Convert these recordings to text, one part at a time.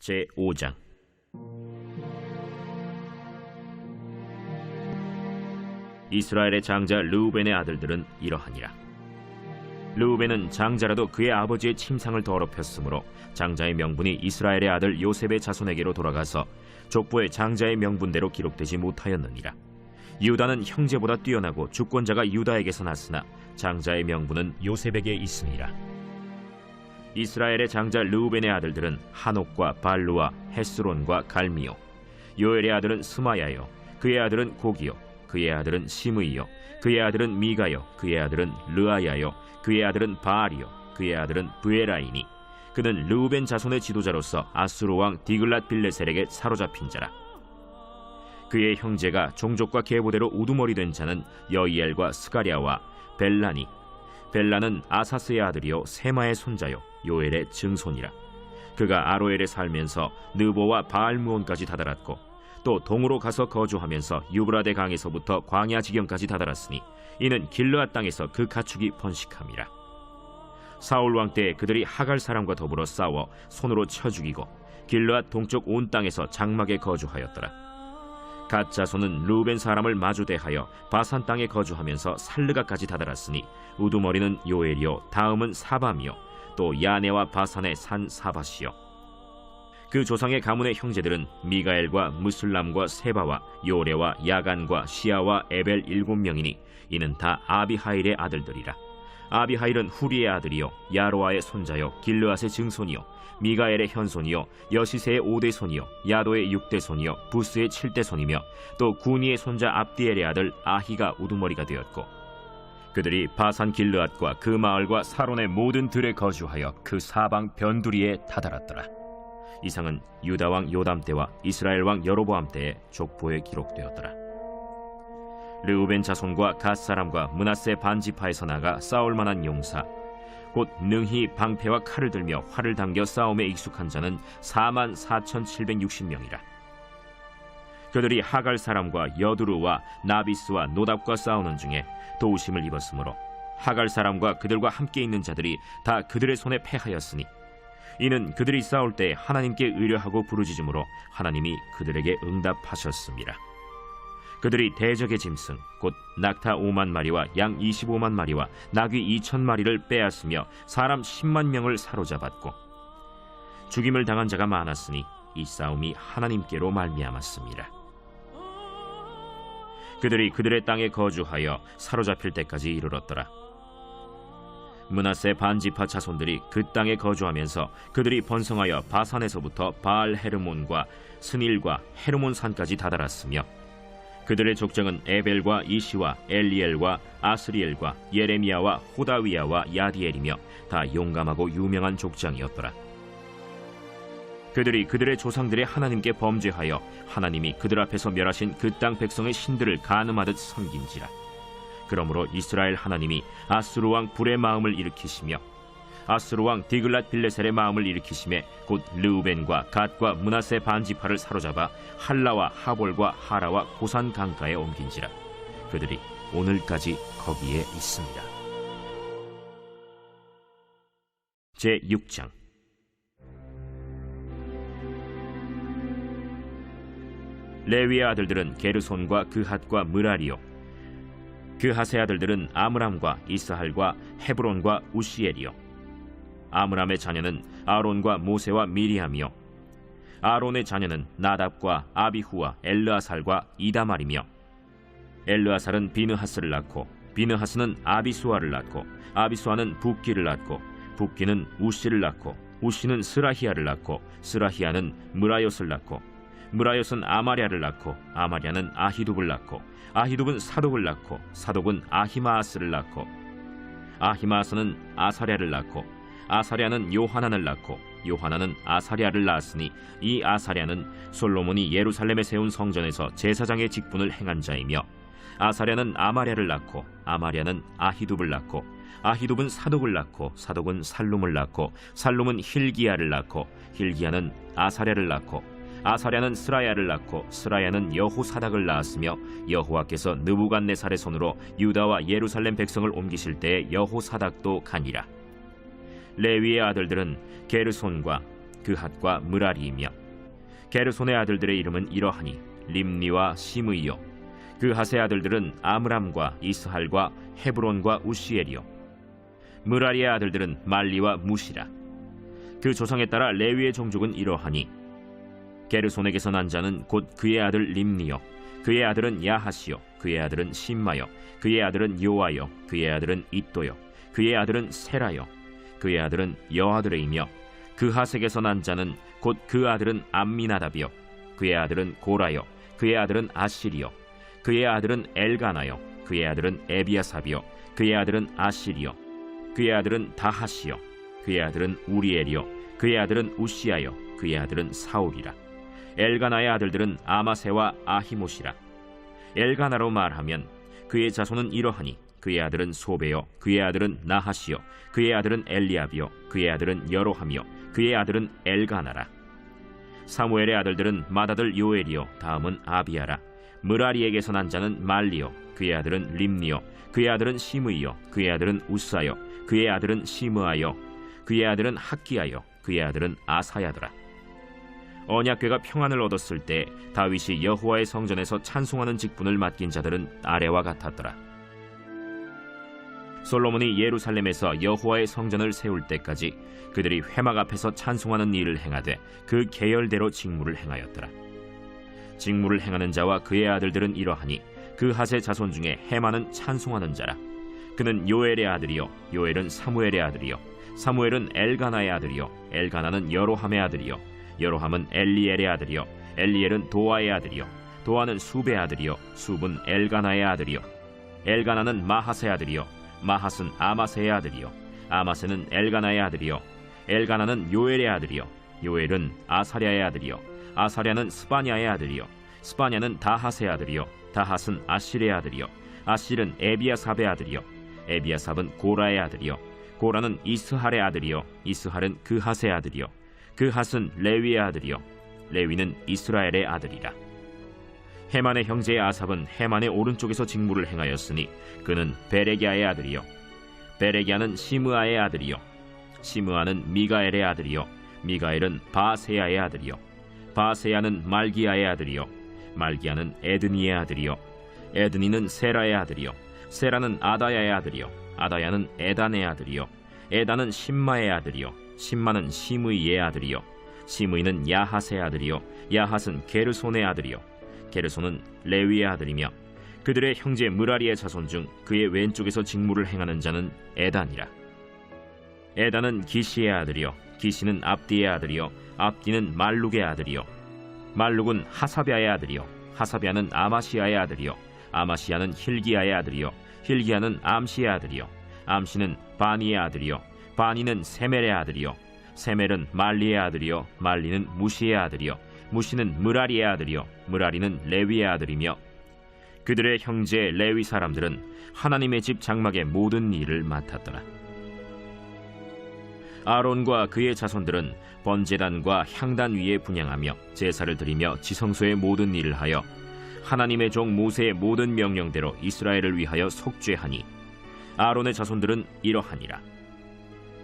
제5장. 이스라엘의 장자 르우벤의 아들들은 이러하니라. 르우벤은 장자라도 그의 아버지의 침상을 더럽혔으므로 장자의 명분이 이스라엘의 아들 요셉의 자손에게로 돌아가서 족보의 장자의 명분대로 기록되지 못하였느니라. 유다는 형제보다 뛰어나고 주권자가 유다에게서 났으나 장자의 명분은 요셉에게 있으니라. 이스라엘의 장자 르우벤의 아들들은 한옥과 발루와 헤스론과 갈미요. 요엘의 아들은 스마야요. 그의 아들은 고기요. 그의 아들은 시므이요. 그의 아들은 미가요. 그의 아들은 르아야요. 그의 아들은 바알이요. 그의 아들은 브에라이니. 그는 르우벤 자손의 지도자로서 아수르 왕 디글랏 빌레셀에게 사로잡힌 자라. 그의 형제가 종족과 계보대로 우두머리 된 자는 여이엘과 스가랴와 벨라니. 벨라는 아사스의 아들이요 세마의 손자요 요엘의 증손이라. 그가 아로엘에 살면서 느보와 바알무온까지 다다랐고 또 동으로 가서 거주하면서 유브라데 강에서부터 광야 지경까지 다다랐으니 이는 길르앗 땅에서 그 가축이 번식함이라. 사울 왕 때에 그들이 하갈 사람과 더불어 싸워 손으로 쳐 죽이고 길르앗 동쪽 온 땅에서 장막에 거주하였더라. 갓 자손은 르우벤 사람을 마주대하여 바산 땅에 거주하면서 살르가까지 다다랐으니 우두머리는 요엘이요 다음은 사밤이요 또 야네와 바산의 산 사밧이요. 그 조상의 가문의 형제들은 미가엘과 무슬람과 세바와 요레와 야간과 시아와 에벨 7명이니 이는 다 아비하일의 아들들이라. 아비하일은 후리의 아들이요 야로아의 손자요 길르앗의 증손이요 미가엘의 현손이요 여시세의 5대 손이요 야도의 6대 손이요 부스의 7대 손이며 또 구니의 손자 압디엘의 아들 아히가 우두머리가 되었고 그들이 바산 길르앗과 그 마을과 사론의 모든 들에 거주하여 그 사방 변두리에 다다랐더라. 이상은 유다 왕 요담 때와 이스라엘 왕 여로보암 때의 족보에 기록되었더라. 르우벤 자손과 갓 사람과 므낫세 반지파에서 나가 싸울 만한 용사 곧 능히 방패와 칼을 들며 활을 당겨 싸움에 익숙한 자는 44,760명이라. 그들이 하갈 사람과 여두루와 나비스와 노답과 싸우는 중에 도우심을 입었으므로 하갈 사람과 그들과 함께 있는 자들이 다 그들의 손에 패하였으니 이는 그들이 싸울 때 하나님께 의뢰하고 부르짖음으로 하나님이 그들에게 응답하셨습니다. 그들이 대적의 짐승 곧 낙타 5만 마리와 양 25만 마리와 나귀 2천 마리를 빼앗으며 사람 10만 명을 사로잡았고 죽임을 당한 자가 많았으니 이 싸움이 하나님께로 말미암았습니다. 그들이 그들의 땅에 거주하여 사로잡힐 때까지 이르렀더라. 므낫세 반지파 자손들이 그 땅에 거주하면서 그들이 번성하여 바산에서부터 바알 헤르몬과 스닐과 헤르몬 산까지 다다랐으며 그들의 족장은 에벨과 이시와 엘리엘과 아스리엘과 예레미야와 호다위야와 야디엘이며 다 용감하고 유명한 족장이었더라. 그들이 그들의 조상들의 하나님께 범죄하여 하나님이 그들 앞에서 멸하신 그 땅 백성의 신들을 간음하듯 섬긴지라. 그러므로 이스라엘 하나님이 아수르 왕 불의 마음을 일으키시며 아수르 왕 디글랏 빌레셀의 마음을 일으키심에 곧 르우벤과 갓과 므낫세 반지파를 사로잡아 할라와 하볼과 하라와 고산 강가에 옮긴지라. 그들이 오늘까지 거기에 있습니다. 제6장. 레위의 아들들은 게르손과 그핫과 므라리요. 그핫의 아들들은 아므람과 이스할과 헤브론과 우시엘이요. 아므람의 자녀는 아론과 모세와 미리암이요. 아론의 자녀는 나답과 아비후와 엘르아살과 이다말이며 엘르아살은 비느하스를 낳고 비느하스는 아비수아를 낳고 아비수아는 붓기를 낳고 붓기는 우시를 낳고 우시는 스라히야를 낳고 스라히야는 므라요스를 낳고 므라요스는 아마랴를 낳고 아마랴는 아히둡을 낳고 아히둡은 사독을 낳고 사독은 아히마아스를 낳고 아히마아스는 아사랴를 낳고 아사랴는 요하난을 낳고 요하난은 아사랴를 낳았으니 이 아사랴는 솔로몬이 예루살렘에 세운 성전에서 제사장의 직분을 행한 자이며 아사랴는 아마랴를 낳고 아마랴는 아히둡을 낳고 아히둡은 사독을 낳고 사독은 살룸을 낳고 살룸은 힐기야를 낳고 힐기야는 아사랴를 낳고 아사랴는 스라야를 낳고 스라야는 여호사닥을 낳았으며 여호와께서 느부갓네살의 손으로 유다와 예루살렘 백성을 옮기실 때에 여호사닥도 가니라. 레위의 아들들은 게르손과 그핫과 므라리이며 게르손의 아들들의 이름은 이러하니 림니와 시므이요 그핫의 아들들은 아므람과 이스할과 헤브론과 우시엘이요 므라리의 아들들은 말리와 무시라. 그 조상에 따라 레위의 종족은 이러하니 게르손에게서 난 자는 곧 그의 아들 림니요 그의 아들은 야하시요 그의 아들은 심마요 그의 아들은 요아요 그의 아들은 잇도요 그의 아들은 세라요 그의 아들은 여아들이며 그핫에게서 난 자는 곧 그 아들은 암미나답이요 그의 아들은 고라요 그의 아들은 아실이요 그의 아들은 엘가나요 그의 아들은 에비아삽이요 그의 아들은 아실이요 그의 아들은 다하시요 그의 아들은 우리엘이요 그의 아들은 우시아요 그의 아들은 사울이라. 엘가나의 아들들은 아마세와 아히못이라. 엘가나로 말하면 그의 자손은 이러하니 그의 아들은 소베요 그의 아들은 나하시요 그의 아들은 엘리압이요 그의 아들은 여로함이요 그의 아들은 엘가나라. 사무엘의 아들들은 맏아들 요엘이요 다음은 아비아라. 므라리에게서 난 자는 말리요 그의 아들은 림니요 그의 아들은 시므이요 그의 아들은 우사요 그의 아들은 시므아요 그의 아들은 학기야요 그의 아들은 아사야더라. 언약궤가 평안을 얻었을 때 다윗이 여호와의 성전에서 찬송하는 직분을 맡긴 자들은 아래와 같았더라. 솔로몬이 예루살렘에서 여호와의 성전을 세울 때까지 그들이 회막 앞에서 찬송하는 일을 행하되 그 계열대로 직무를 행하였더라. 직무를 행하는 자와 그의 아들들은 이러하니 그핫의 자손 중에 헤만은 찬송하는 자라. 그는 요엘의 아들이요 요엘은 사무엘의 아들이요 사무엘은 엘가나의 아들이요 엘가나는 여로함의 아들이요 여로함은 엘리엘의 아들이요 엘리엘은 도아의 아들이요 도아는 숲의 아들이요 숲은 엘가나의 아들이요 엘가나는 마핫의 아들이요 마핫은 아마세의 아들이요 아마세는 엘가나의 아들이요 엘가나는 요엘의 아들이요 요엘은 아사랴의 아들이요 아사랴는 스바냐의 아들이요 스바냐는 다핫의 아들이요 다핫은 아실의 아들이요 아실은 에비아삽의 아들이요 에비아삽은 고라의 아들이요 고라는 이스할의 아들이요 이스할은 그핫의 아들이요 그핫은 레위의 아들이요 레위는 이스라엘의 아들이라. 헤만의 형제의 아삽은 헤만의 오른쪽에서 직무를 행하였으니 그는 베레기야의 아들이요 베레기야는 시므아의 아들이요 시므아는 미가엘의 아들이요 미가엘은 바세야의 아들이요 바세야는 말기야의 아들이요 말기야는 에드니의 아들이요 에드니는 세라의 아들이요 세라는 아다야의 아들이요 아다야는 에단의 아들이요 에단은 심마의 아들이요 심마는 시므이의 아들이요 시므이는 야핫의 아들이요 야핫은 게르손의 아들이요 게르손은 레위의 아들이며 그들의 형제 므라리의 자손 중 그의 왼쪽에서 직무를 행하는 자는 에단이라. 에단은 기시의 아들이요 기시는 압디의 아들이요 압디는 말룩의 아들이요 말룩은 하사비아의 아들이요 하사비아는 아마시아의 아들이요 아마시아는 힐기야의 아들이요 힐기야는 암시의 아들이요 암시는 바니의 아들이요 바니는 세멜의 아들이요 세멜은 말리의 아들이요 말리는 무시의 아들이요 무시는 므라리의 아들이요 므라리는 레위의 아들이며 그들의 형제 레위 사람들은 하나님의 집 장막의 모든 일을 맡았더라. 아론과 그의 자손들은 번제단과 향단 위에 분향하며 제사를 드리며 지성소의 모든 일을 하여 하나님의 종 모세의 모든 명령대로 이스라엘을 위하여 속죄하니 아론의 자손들은 이러하니라.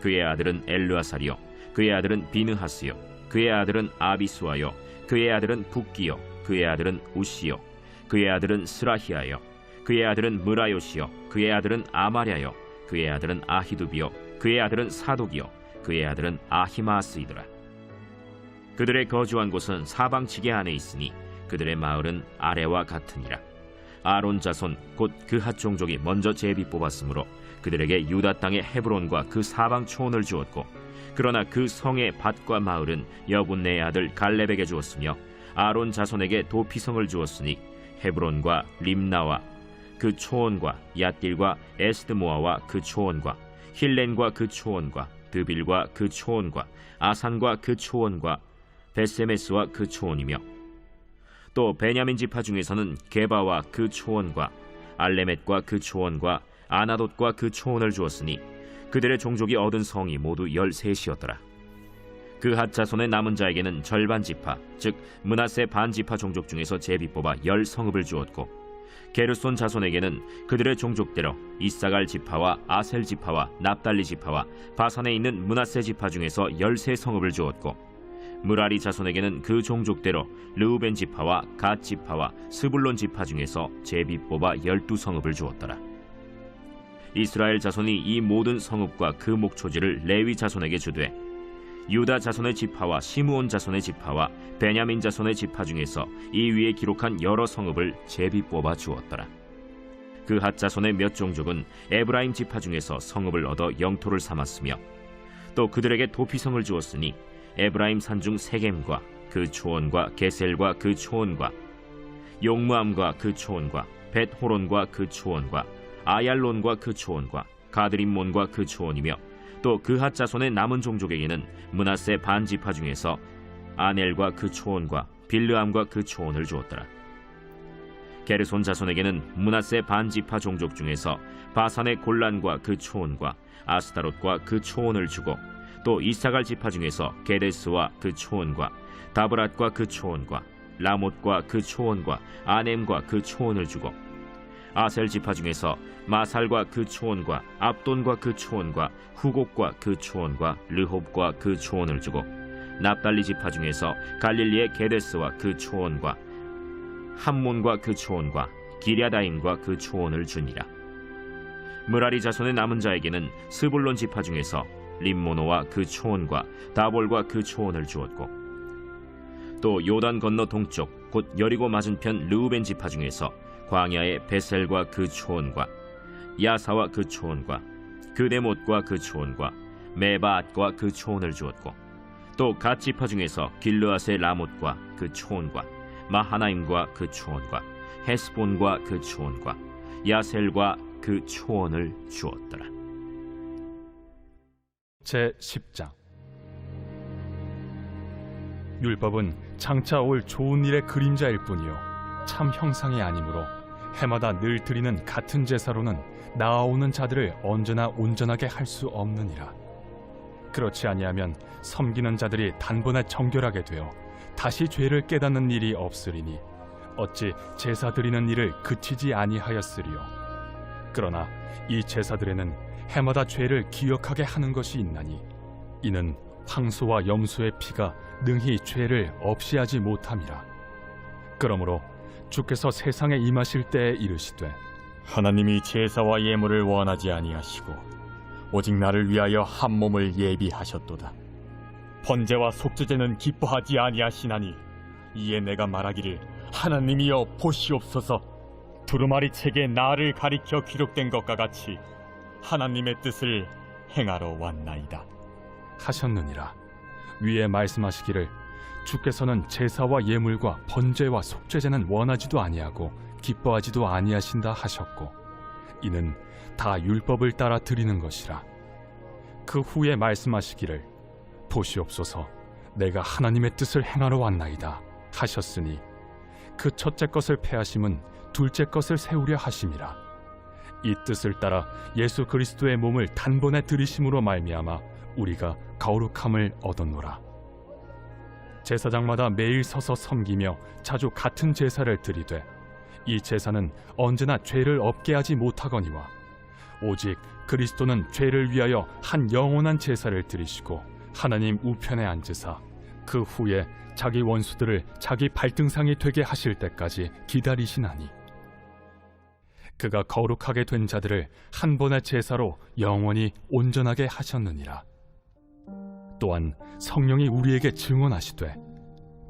그의 아들은 엘르아살이요 그의 아들은 비느하스요 그의 아들은 아비수아요 그의 아들은 붓기요 그의 아들은 우시요 그의 아들은 스라히아요 그의 아들은 므라요시요 그의 아들은 아마랴요 그의 아들은 아히두비요 그의 아들은 사독이요 그의 아들은 아히마스이더라. 그들의 거주한 곳은 사방 지게 안에 있으니 그들의 마을은 아래와 같으니라. 아론 자손 곧 그핫 종족이 먼저 제비 뽑았으므로 그들에게 유다 땅의 헤브론과 그 사방 초원을 주었고 그러나 그 성의 밭과 마을은 여분네의 아들 갈렙에게 주었으며 아론 자손에게 도피성을 주었으니 헤브론과 림나와 그 초원과 얏길과 에스드모아와 그 초원과 힐렌과 그 초원과 드빌과 그 초원과 아산과 그 초원과 베세메스와 그 초원이며 또 베냐민 지파 중에서는 게바와 그 초원과 알레멧과 그 초원과 아나돗과 그 초원을 주었으니 그들의 종족이 얻은 성이 모두 13이었더라. 그핫 자손의 남은 자에게는 절반 지파 즉 므낫세 반 지파 종족 중에서 제비 뽑아 10성읍을 주었고 게르손 자손에게는 그들의 종족대로 이사갈 지파와 아셀 지파와 납달리 지파와 바산에 있는 므낫세 지파 중에서 13성읍을 주었고 므라리 자손에게는 그 종족대로 르우벤 지파와 갓 지파와 스불론 지파 중에서 제비 뽑아 12성읍을 주었더라. 이스라엘 자손이 이 모든 성읍과 그 목초지를 레위 자손에게 주되 유다 자손의 지파와 시므온 자손의 지파와 베냐민 자손의 지파 중에서 이 위에 기록한 여러 성읍을 제비 뽑아 주었더라. 그 핫 자손의 몇 종족은 에브라임 지파 중에서 성읍을 얻어 영토를 삼았으며 또 그들에게 도피성을 주었으니 에브라임 산중 세겜과 그 초원과 게셀과 그 초원과 용무암과 그 초원과 벳호론과 그 초원과 아얄론과 그 초원과 가드림몬과 그 초원이며 또 그핫 자손의 남은 종족에게는 므낫세 반 지파 중에서 아넬과 그 초원과 빌르암과 그 초원을 주었더라. 게르손 자손에게는 므낫세 반 지파 종족 중에서 바산의 골란과 그 초원과 아스타롯과 그 초원을 주고 또 이사갈 지파 중에서 게데스와 그 초원과 다브랏과 그 초원과 라못과 그 초원과 아넴과 그 초원을 주고 아셀 지파 중에서 마살과 그 초원과 압돈과 그 초원과 후곡과 그 초원과 르홉과 그 초원을 주고 납달리 지파 중에서 갈릴리의 게데스와 그 초원과 함몬과 그 초원과 기랴다임과 그 초원을 주니라. 므라리 자손의 남은 자에게는 스불론 지파 중에서 림모노와 그 초원과 다볼과 그 초원을 주었고 또 요단 건너 동쪽 곧 여리고 맞은편 르우벤 지파 중에서 광야의 베셀과 그 초원과 야사와 그 초원과 그데못과 그 초원과 메바앗과 그 초원을 주었고 또 갓 지파 중에서 길르앗의 라못과 그 초원과 마하나임과 그 초원과 헤스본과 그 초원과 야셀과 그 초원을 주었더라. 제10장 율법은 장차 올 좋은 일의 그림자일 뿐이요 참 형상이 아니므로 해마다 늘 드리는 같은 제사로는 나아오는 자들을 언제나 온전하게 할 수 없느니라. 그렇지 아니하면 섬기는 자들이 단번에 정결하게 되어 다시 죄를 깨닫는 일이 없으리니 어찌 제사 드리는 일을 그치지 아니하였으리요. 그러나 이 제사들에는 해마다 죄를 기억하게 하는 것이 있나니 이는 황소와 염소의 피가 능히 죄를 없이 하지 못함이라. 그러므로 주께서 세상에 임하실 때에 이르시되 하나님이 제사와 예물을 원하지 아니하시고 오직 나를 위하여 한 몸을 예비하셨도다. 번제와 속죄제는 기뻐하지 아니하시나니 이에 내가 말하기를 하나님이여 보시옵소서. 두루마리 책에 나를 가리켜 기록된 것과 같이 하나님의 뜻을 행하러 왔나이다 하셨느니라. 위에 말씀하시기를 주께서는 제사와 예물과 번제와 속죄제는 원하지도 아니하고 기뻐하지도 아니하신다 하셨고 이는 다 율법을 따라 드리는 것이라. 그 후에 말씀하시기를 보시옵소서 내가 하나님의 뜻을 행하러 왔나이다 하셨으니 그 첫째 것을 패하심은 둘째 것을 세우려 하심이라. 이 뜻을 따라 예수 그리스도의 몸을 단번에 들이심으로 말미암아 우리가 거룩함을 얻었노라. 제사장마다 매일 서서 섬기며 자주 같은 제사를 드리되 이 제사는 언제나 죄를 없게 하지 못하거니와 오직 그리스도는 죄를 위하여 한 영원한 제사를 드리시고 하나님 우편에 앉으사 그 후에 자기 원수들을 자기 발등상이 되게 하실 때까지 기다리시나니 그가 거룩하게 된 자들을 한 번의 제사로 영원히 온전하게 하셨느니라. 또한 성령이 우리에게 증언하시되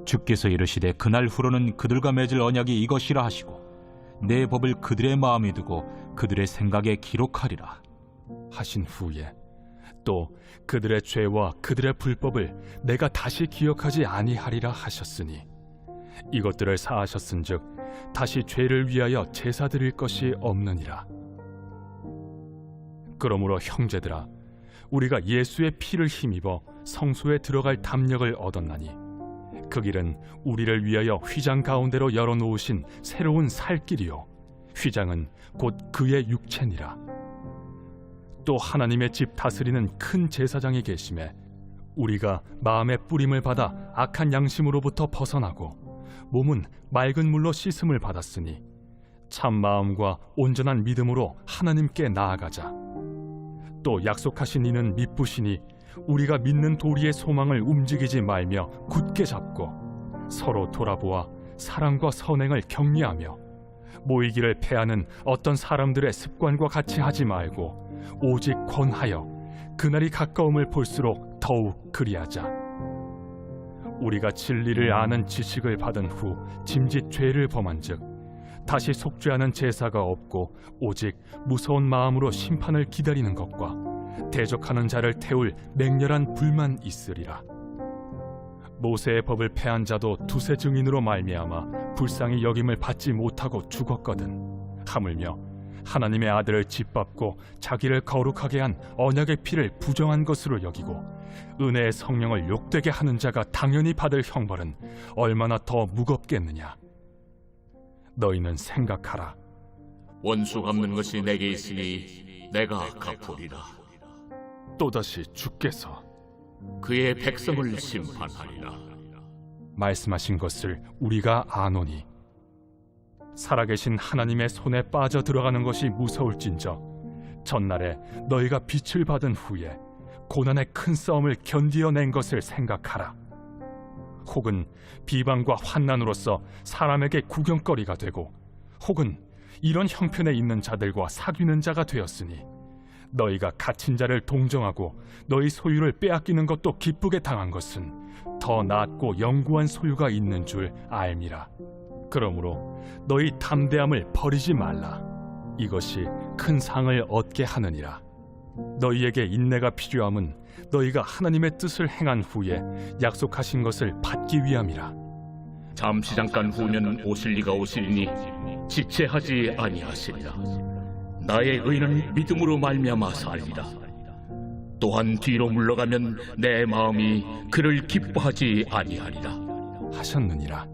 주께서 이르시되 그날 후로는 그들과 맺을 언약이 이것이라 하시고 내 법을 그들의 마음에 두고 그들의 생각에 기록하리라 하신 후에 또 그들의 죄와 그들의 불법을 내가 다시 기억하지 아니하리라 하셨으니 이것들을 사하셨은즉 다시 죄를 위하여 제사 드릴 것이 없느니라. 그러므로 형제들아 우리가 예수의 피를 힘입어 성소에 들어갈 담력을 얻었나니 그 길은 우리를 위하여 휘장 가운데로 열어놓으신 새로운 살 길이요 휘장은 곧 그의 육체니라. 또 하나님의 집 다스리는 큰 제사장이 계심에 우리가 마음의 뿌림을 받아 악한 양심으로부터 벗어나고 몸은 맑은 물로 씻음을 받았으니 참 마음과 온전한 믿음으로 하나님께 나아가자. 또 약속하신 이는 미쁘시니 우리가 믿는 도리의 소망을 움직이지 말며 굳게 잡고 서로 돌아보아 사랑과 선행을 격려하며 모이기를 패하는 어떤 사람들의 습관과 같이 하지 말고 오직 권하여 그날이 가까움을 볼수록 더욱 그리하자. 우리가 진리를 아는 지식을 받은 후 짐짓 죄를 범한즉 다시 속죄하는 제사가 없고 오직 무서운 마음으로 심판을 기다리는 것과 대적하는 자를 태울 맹렬한 불만 있으리라. 모세의 법을 패한 자도 두세 증인으로 말미암아 불쌍히 여김을 받지 못하고 죽었거든. 하물며 하나님의 아들을 짓밟고 자기를 거룩하게 한 언약의 피를 부정한 것으로 여기고 은혜의 성령을 욕되게 하는 자가 당연히 받을 형벌은 얼마나 더 무겁겠느냐. 너희는 생각하라. 원수 갚는 것이 내게 있으니 내가 갚으리라. 또다시 주께서 그의 백성을 심판하리라. 말씀하신 것을 우리가 아노니 살아계신 하나님의 손에 빠져 들어가는 것이 무서울진저 전날에 너희가 빛을 받은 후에 고난의 큰 싸움을 견디어낸 것을 생각하라. 혹은 비방과 환난으로서 사람에게 구경거리가 되고 혹은 이런 형편에 있는 자들과 사귀는 자가 되었으니 너희가 갇힌 자를 동정하고 너희 소유를 빼앗기는 것도 기쁘게 당한 것은 더 낫고 영구한 소유가 있는 줄 알미라. 그러므로 너희 담대함을 버리지 말라. 이것이 큰 상을 얻게 하느니라. 너희에게 인내가 필요함은 너희가 하나님의 뜻을 행한 후에 약속하신 것을 받기 위함이라. 잠시 잠깐 후면 오실 이가 오시리니 지체하지 아니하시리라. 나의 의는 믿음으로 말미암아 살리라. 또한 뒤로 물러가면 내 마음이 그를 기뻐하지 아니하리라 하셨느니라.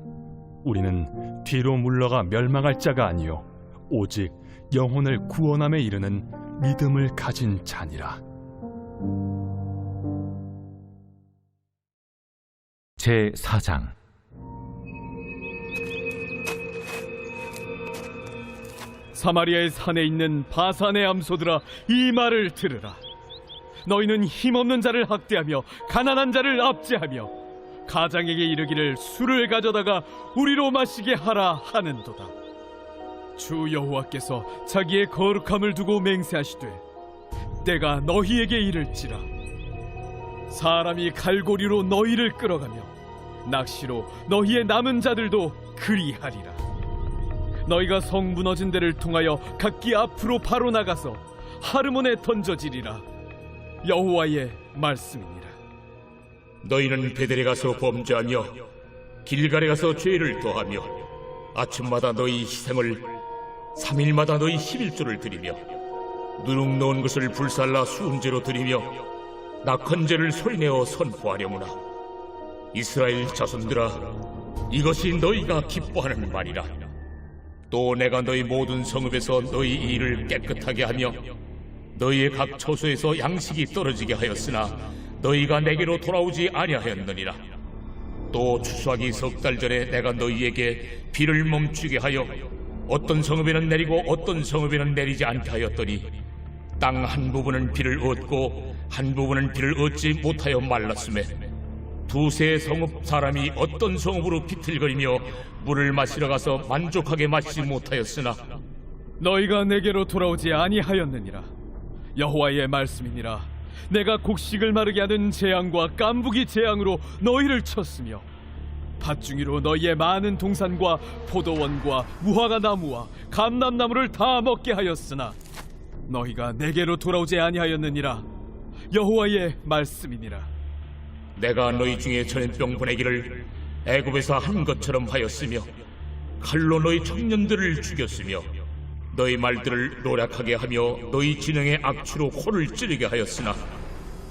우리는 뒤로 물러가 멸망할 자가 아니요 오직 영혼을 구원함에 이르는 믿음을 가진 자니라. 제4장. 사마리아의 산에 있는 바산의 암소들아, 이 말을 들으라. 너희는 힘없는 자를 학대하며 가난한 자를 압제하며 가장에게 이르기를 술을 가져다가 우리로 마시게 하라 하는도다. 주 여호와께서 자기의 거룩함을 두고 맹세하시되 때가 너희에게 이를지라. 사람이 갈고리로 너희를 끌어가며 낚시로 너희의 남은 자들도 그리하리라. 너희가 성 무너진 데를 통하여 각기 앞으로 바로 나가서 하르몬에 던져지리라. 여호와의 말씀이니라. 너희는 베델에 가서 범죄하며 길갈에 가서 죄를 더하며 아침마다 너희 희생을 3일마다 너희 11조를 드리며 누룩 넣은 것을 불살라 수음제로 드리며 낙헌제를 소리내어 선포하려무나. 이스라엘 자손들아, 이것이 너희가 기뻐하는 말이라. 또 내가 너희 모든 성읍에서 너희 일을 깨끗하게 하며 너희의 각 처소에서 양식이 떨어지게 하였으나 너희가 내게로 돌아오지 아니하였느니라. 또 추수하기 석 달 전에 내가 너희에게 비를 멈추게 하여 어떤 성읍에는 내리고 어떤 성읍에는 내리지 않게 하였더니 땅 한 부분은 비를 얻고 한 부분은 비를 얻지 못하여 말랐음에 두세 성읍 사람이 어떤 성읍으로 비틀거리며 물을 마시러 가서 만족하게 마시지 못하였으나 너희가 내게로 돌아오지 아니하였느니라. 여호와의 말씀이니라. 내가 곡식을 마르게 하는 재앙과 깐부기 재앙으로 너희를 쳤으며 밭중이로 너희의 많은 동산과 포도원과 무화과 나무와 감람나무를 다 먹게 하였으나 너희가 내게로 돌아오지 아니하였느니라. 여호와의 말씀이니라. 내가 너희 중에 전염병 보내기를 애굽에서 한 것처럼 하였으며 칼로 너희 청년들을 죽였으며 너희 말들을 노략하게 하며 너희 진영의 악취로 코를 찌르게 하였으나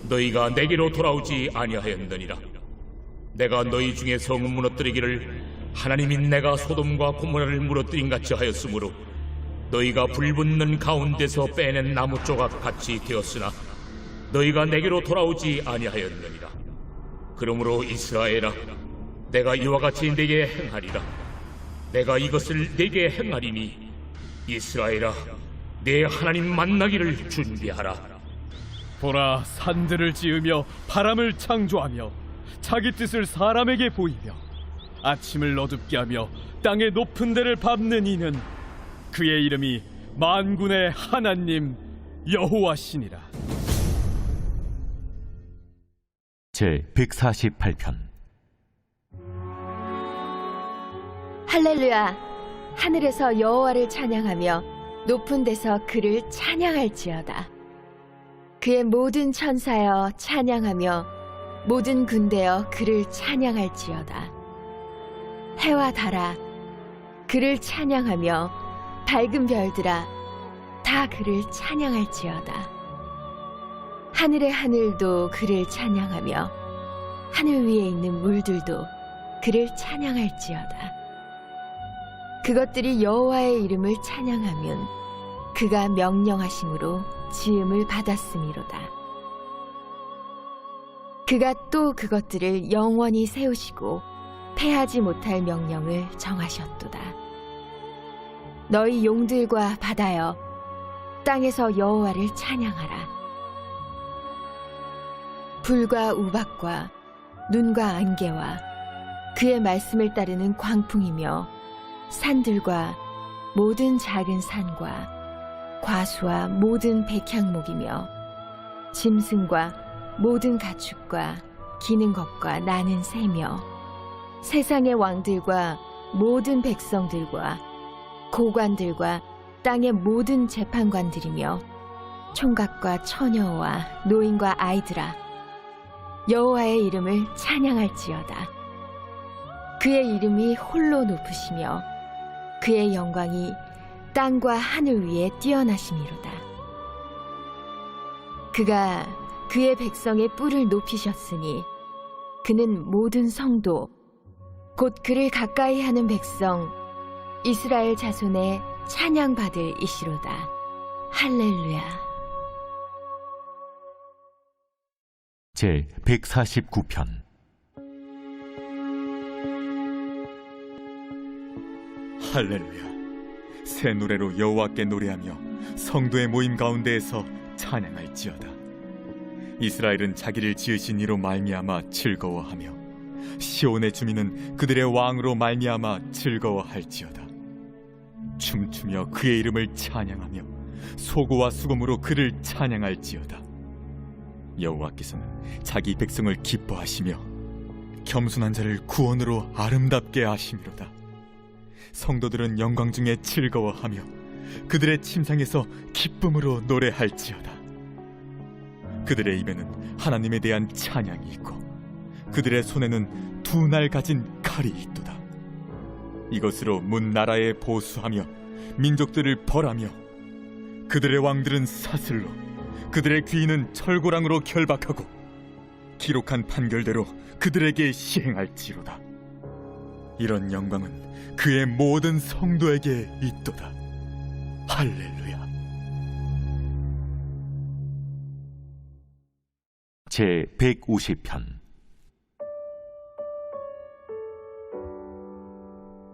너희가 내게로 돌아오지 아니하였느니라. 내가 너희 중에 성을 무너뜨리기를 하나님이 내가 소돔과 고모라를 무너뜨린 같이 하였으므로 너희가 불붙는 가운데서 빼낸 나무 조각 같이 되었으나 너희가 내게로 돌아오지 아니하였느니라. 그러므로 이스라엘아, 내가 이와 같이 네게 행하리라. 내가 이것을 네게 행하리니 이스라엘아, 내 하나님 만나기를 준비하라. 보라, 산들을 지으며 바람을 창조하며 자기 뜻을 사람에게 보이며 아침을 어둡게 하며 땅의 높은 데를 밟는 이는 그의 이름이 만군의 하나님 여호와시니라. 제 148편. 할렐루야. 하늘에서 여호와를 찬양하며 높은 데서 그를 찬양할지어다. 그의 모든 천사여 찬양하며 모든 군대여 그를 찬양할지어다. 해와 달아 그를 찬양하며 밝은 별들아 다 그를 찬양할지어다. 하늘의 하늘도 그를 찬양하며 하늘 위에 있는 물들도 그를 찬양할지어다. 그것들이 여호와의 이름을 찬양하면 그가 명령하심으로 지음을 받았음이로다. 그가 또 그것들을 영원히 세우시고 패하지 못할 명령을 정하셨도다. 너희 용들과 바다여 땅에서 여호와를 찬양하라. 불과 우박과 눈과 안개와 그의 말씀을 따르는 광풍이며 산들과 모든 작은 산과 과수와 모든 백향목이며 짐승과 모든 가축과 기는 것과 나는 새며 세상의 왕들과 모든 백성들과 고관들과 땅의 모든 재판관들이며 총각과 처녀와 노인과 아이들아 여호와의 이름을 찬양할지어다. 그의 이름이 홀로 높으시며 그의 영광이 땅과 하늘 위에 뛰어나심이로다. 그가 그의 백성의 뿔을 높이셨으니 그는 모든 성도 곧 그를 가까이 하는 백성 이스라엘 자손의 찬양받을 이시로다. 할렐루야. 제 149편. 할렐루야. 새 노래로 여호와께 노래하며 성도의 모임 가운데에서 찬양할지어다. 이스라엘은 자기를 지으신 이로 말미암아 즐거워하며 시온의 주민은 그들의 왕으로 말미암아 즐거워할지어다. 춤추며 그의 이름을 찬양하며 소고와 수금으로 그를 찬양할지어다. 여호와께서는 자기 백성을 기뻐하시며 겸손한 자를 구원으로 아름답게 하심이로다. 성도들은 영광 중에 즐거워하며 그들의 침상에서 기쁨으로 노래할지어다. 그들의 입에는 하나님에 대한 찬양이 있고 그들의 손에는 두 날 가진 칼이 있도다. 이것으로 문 나라에 보수하며 민족들을 벌하며 그들의 왕들은 사슬로 그들의 귀인은 철고랑으로 결박하고 기록한 판결대로 그들에게 시행할지로다. 이런 영광은 그의 모든 성도에게 있도다. 할렐루야. 제 150편.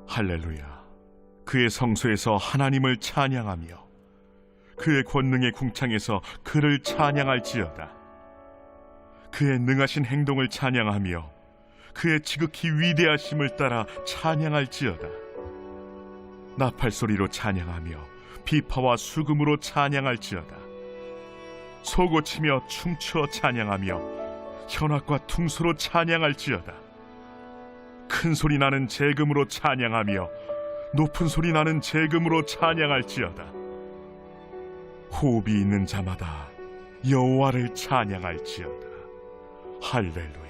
할렐루야. 그의 성소에서 하나님을 찬양하며 그의 권능의 궁창에서 그를 찬양할지어다. 그의 능하신 행동을 찬양하며 그의 지극히 위대하심을 따라 찬양할지어다. 나팔소리로 찬양하며 비파와 수금으로 찬양할지어다. 소고치며 춤추어 찬양하며 현악과 퉁소로 찬양할지어다. 큰 소리 나는 재금으로 찬양하며 높은 소리 나는 재금으로 찬양할지어다. 호흡이 있는 자마다 여호와를 찬양할지어다. 할렐루야.